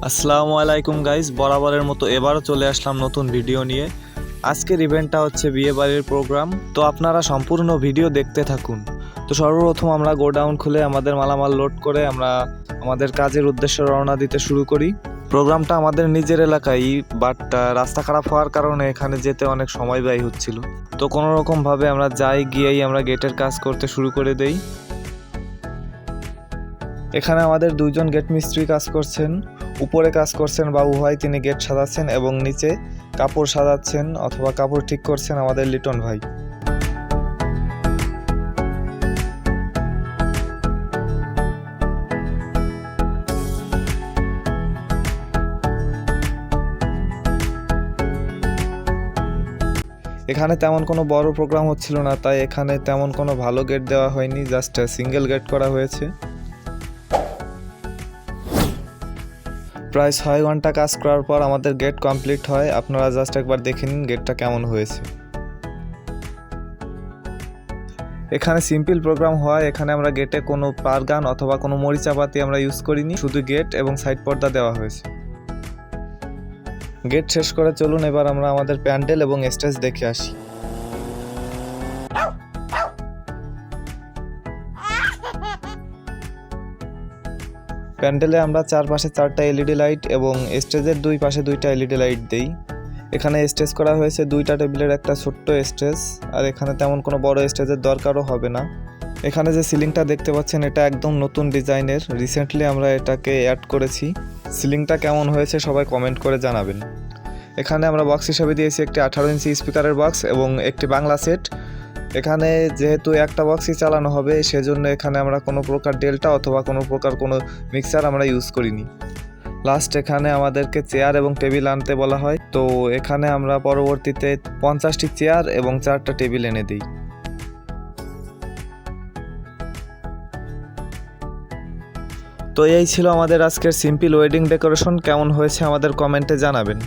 আসসালামু আলাইকুম গাইস, বরাবরের মতো এবারও চলে আসলাম নতুন ভিডিও নিয়ে। আজকের ইভেন্টটা হচ্ছে বিয়ে বাড়ির প্রোগ্রাম, তো আপনারা সম্পূর্ণ ভিডিও দেখতে থাকুন। তো সর্বপ্রথম আমরা গোডাউন খুলে আমাদের মালামাল লোড করে আমরা আমাদের কাজের উদ্দেশ্যে রওনা দিতে শুরু করি। প্রোগ্রামটা আমাদের নিজের এলাকায়, বাট রাস্তা খারাপ হওয়ার কারণে এখানে যেতে অনেক সময় ব্যয় হচ্ছিল। তো কোনো রকমভাবে আমরা গিয়েই আমরা গেটের কাজ করতে শুরু করে দেই। এখানে আমাদের দুইজন গেট মিস্ত্রি কাজ করছেন। উপরে কাজ করছেন বাবু ভাই, তিনি গেট সাজাচ্ছেন, এবং নিচে কাপড় সাজাচ্ছেন অথবা কাপড় ঠিক করছেন আমাদের লিটন ভাই। এখানে তেমন কোনো বড় প্রোগ্রাম হচ্ছিল না, তাই এখানে তেমন কোনো ভালো গেট দেওয়া হয়নি, জাস্ট সিঙ্গেল গেট করা হয়েছে। প্রায় 6 ঘন্টা কাজ করার পর আমাদের গেট কমপ্লিট হয়। আপনারা জাস্ট একবার দেখে নিন গেটটা কেমন হয়েছে। এখানে সিম্পল প্রোগ্রাম হয়, এখানে আমরা গেটে কোনো পারগান অথবা কোনো মরিচাপাতি আমরা ইউজ করিনি, শুধু গেট এবং সাইড পর্দা দেওয়া হয়েছে। গেট শেষ করে চলুন এবার আমরা আমাদের প্যান্ডেল এবং স্টেজ দেখে আসি। প্যান্ডেলে আমরা চারপাশে 4টা এলইডি লাইট এবং স্টেজের দুই পাশে 2টা এলইডি লাইট দেই। এখানে স্টেজ করা হয়েছে 2টা টেবিলের একটা ছোট্ট স্টেজ, আর এখানে তেমন কোনো বড় স্টেজের দরকারও হবে না। এখানে যে সিলিংটা দেখতে পাচ্ছেন এটা একদম নতুন ডিজাইনের, রিসেন্টলি আমরা এটাকে অ্যাড করেছি। সিলিংটা কেমন হয়েছে সবাই কমেন্ট করে জানাবেন। এখানে আমরা বক্স হিসেবে দিয়েছি একটি 18 ইঞ্চি স্পিকারের বক্স এবং একটি বাংলা সেট। এখানে যেহেতু একটা বক্সই চালানো হবে, সেজন্য এখানে আমরা কোনো প্রকার ডেল্টা অথবা কোনো প্রকার কোনো মিক্সার আমরা ইউজ করিনি। লাস্ট এখানে আমাদেরকে চেয়ার এবং টেবিল আনতে বলা হয়, তো এখানে আমরা পরবর্তীতে 50টি চেয়ার এবং 4টা টেবিল এনে দিই। তো এই ছিল আমাদের আজকের সিম্পল ওয়েডিং ডেকোরেশন। কেমন হয়েছে আমাদের কমেন্টে জানাবেন।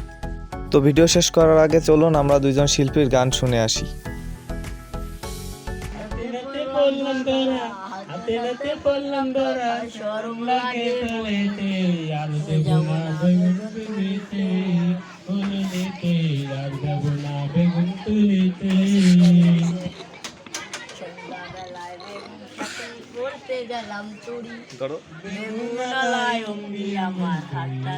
তো ভিডিও শেষ করার আগে চলুন আমরা দুইজন শিল্পীর গান শুনে আসি। গেলাম চুরি বেগুনালায় অম্বি আমার হাতটা